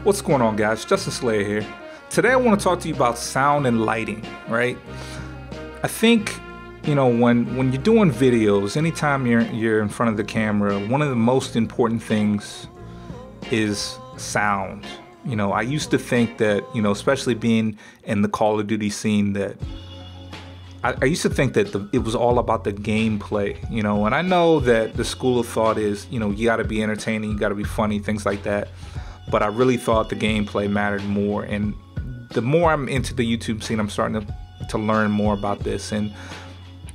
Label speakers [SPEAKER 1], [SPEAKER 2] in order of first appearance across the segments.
[SPEAKER 1] What's going on, guys? Justin Slayer here. Today I want to talk to you about sound and lighting, right? I think, when you're doing videos, anytime you're in front of the camera, one of the most important things is sound. I used to think that, especially being in the Call of Duty scene, that I used to think that it was all about the gameplay, and I know that the school of thought is, you got to be entertaining, you got to be funny, things like that. But I really thought the gameplay mattered more. And the more I'm into the YouTube scene, I'm starting to learn more about this. And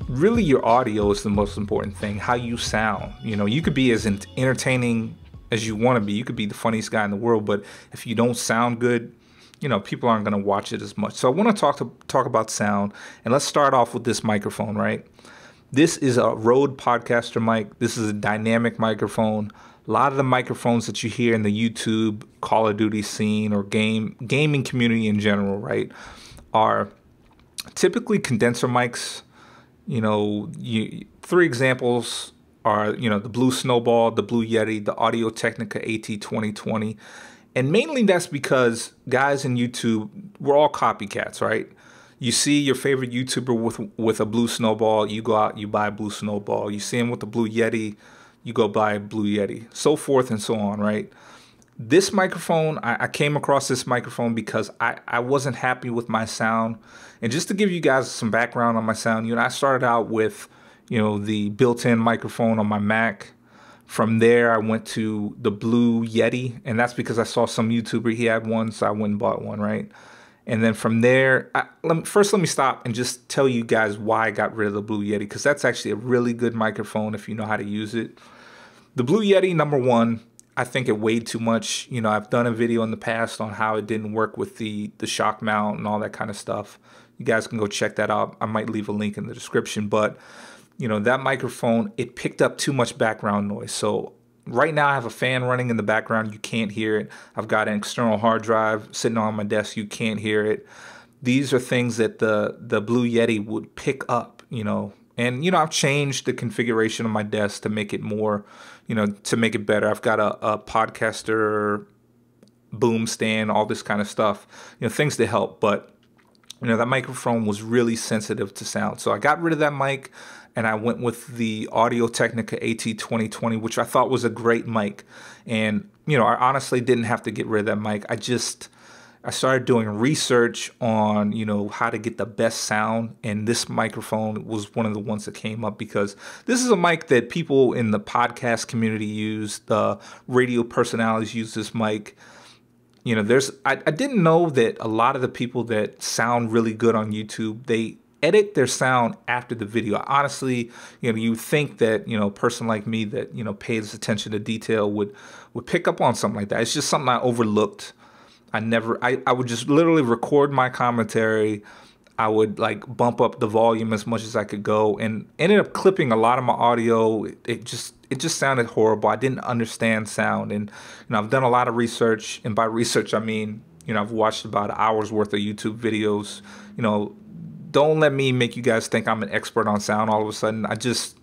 [SPEAKER 1] really your audio is the most important thing, how you sound. You could be as entertaining as you want to be. You could be the funniest guy in the world, but if you don't sound good, people aren't going to watch it as much. So I want to talk about sound, and let's start off with this microphone, right? This is a Rode Podcaster mic. This is a dynamic microphone. A lot of the microphones that you hear in the YouTube Call of Duty scene or gaming community in general, right, are typically condenser mics. Three examples are, the Blue Snowball, the Blue Yeti, the Audio-Technica AT2020. And mainly that's because guys in YouTube, we're all copycats, right? You see your favorite YouTuber with a Blue Snowball, you go out, you buy a Blue Snowball. You see him with the Blue Yeti, you go buy a Blue Yeti, so forth and so on, right? This microphone, I came across this microphone because I wasn't happy with my sound. And just to give you guys some background on my sound, I started out with, the built-in microphone on my Mac. From there, I went to the Blue Yeti, and that's because I saw some YouTuber, he had one, so I went and bought one, right? And then from there, let me stop and just tell you guys why I got rid of the Blue Yeti, because that's actually a really good microphone if you know how to use it. The Blue Yeti, number one, I think it weighed too much. I've done a video in the past on how it didn't work with the shock mount and all that kind of stuff. You guys can go check that out. I might leave a link in the description, but that microphone, it picked up too much background noise. So right now I have a fan running in the background. You can't hear it. I've got an external hard drive sitting on my desk. You can't hear it. These are things that the Blue Yeti would pick up, And, I've changed the configuration of my desk to make it more, to make it better. I've got a podcaster boom stand, all this kind of stuff, things to help. But, that microphone was really sensitive to sound. So I got rid of that mic and I went with the Audio-Technica AT2020, which I thought was a great mic. And, I honestly didn't have to get rid of that mic. I started doing research on, how to get the best sound, and this microphone was one of the ones that came up because this is a mic that people in the podcast community use, the radio personalities use this mic. I didn't know that a lot of the people that sound really good on YouTube, they edit their sound after the video. Honestly, you think that, a person like me that, pays attention to detail would pick up on something like that. It's just something I overlooked. I would just literally record my commentary. I would bump up the volume as much as I could go, and ended up clipping a lot of my audio. It just sounded horrible. I didn't understand sound, and I've done a lot of research, and by research I mean I've watched about an hour's worth of YouTube videos. Don't let me make you guys think I'm an expert on sound all of a sudden. I just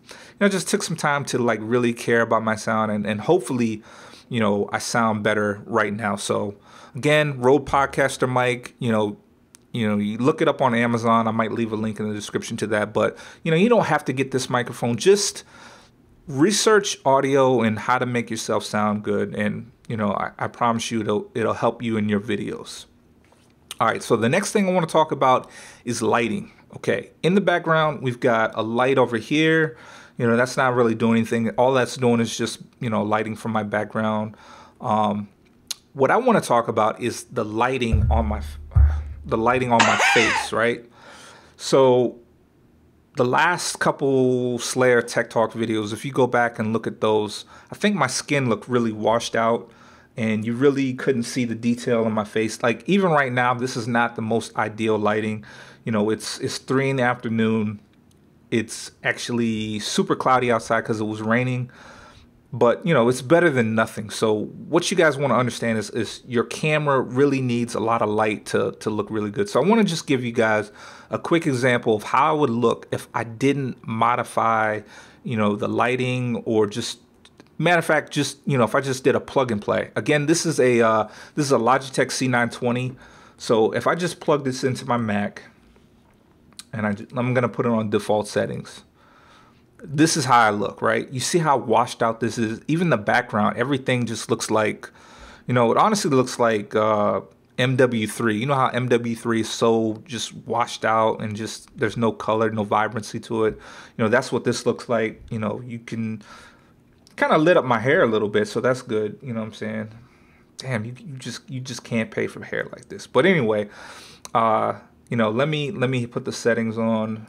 [SPEAKER 1] took some time to really care about my sound, and hopefully I sound better right now. So again, Rode Podcaster mic, you look it up on Amazon. I might leave a link in the description to that. But, you don't have to get this microphone. Just research audio and how to make yourself sound good. And, I promise you it'll help you in your videos. All right, so the next thing I want to talk about is lighting. Okay, in the background, we've got a light over here. That's not really doing anything. All that's doing is just, lighting from my background. What I want to talk about is the lighting on my face, right? So the last couple Slayer Tech Talk videos, if you go back and look at those, I think my skin looked really washed out and you really couldn't see the detail in my face. Even right now, this is not the most ideal lighting. It's 3 in the afternoon. It's actually super cloudy outside because it was raining. But, it's better than nothing. So what you guys want to understand is your camera really needs a lot of light to look really good. So I want to just give you guys a quick example of how I would look if I didn't modify, the lighting or just Matter of fact, just, you know, if I just did a plug and play. Again, this is a Logitech C920. So if I just plug this into my Mac, and I'm gonna put it on default settings. This is how I look, right? You see how washed out this is? Even the background, everything just looks like, you know, it honestly looks like MW3. You know how MW3 is so just washed out and just there's no color, no vibrancy to it. You know, that's what this looks like. You know, you can kind of lit up my hair a little bit, so that's good. You know what I'm saying? Damn, you just can't pay for hair like this. But anyway, you know, let me put the settings on.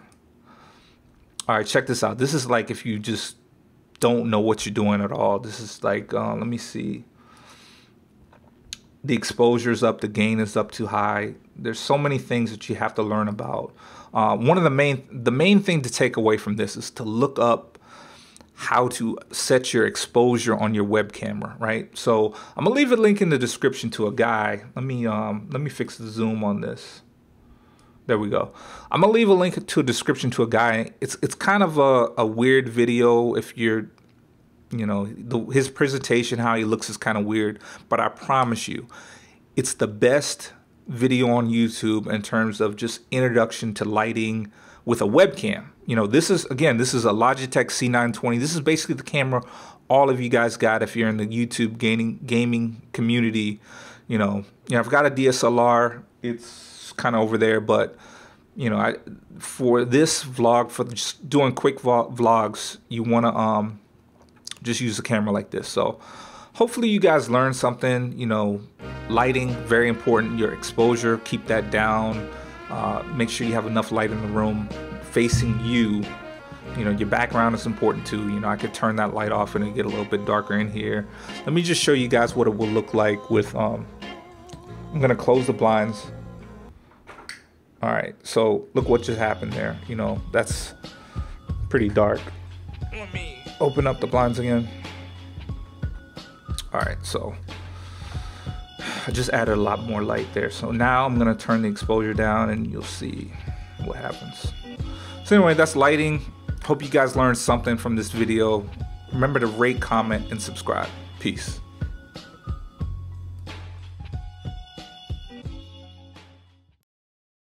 [SPEAKER 1] All right, check this out. This is like if you just don't know what you're doing at all. This is like, let me see. The exposure's up, the gain is up too high. There's so many things that you have to learn about. One of the main thing to take away from this is to look up how to set your exposure on your web camera, right? So I'm gonna leave a link in the description to a guy. Let me fix the zoom on this. There we go. I'm gonna leave a link to a description to a guy. It's kind of a weird video if you're, you know, his presentation, how he looks is kind of weird, but I promise you, it's the best video on YouTube in terms of just introduction to lighting with a webcam. You know, this is a Logitech C920. This is basically the camera all of you guys got if you're in the YouTube gaming community. You know, I've got a DSLR. It's kind of over there, but you know, for this vlog, for just doing quick vlogs, you want to just use a camera like this. So hopefully you guys learned something. You know, lighting, very important. Your exposure, keep that down. Make sure you have enough light in the room facing you. You know, your background is important too. You know, I could turn that light off and it'll get a little bit darker in here. Let me just show you guys what it will look like with I'm gonna close the blinds. All right, so look what just happened there. You know, that's pretty dark. Let me open up the blinds again. All right, so I just added a lot more light there. So now I'm gonna turn the exposure down and you'll see what happens. So anyway, that's lighting. Hope you guys learned something from this video. Remember to rate, comment, and subscribe. Peace.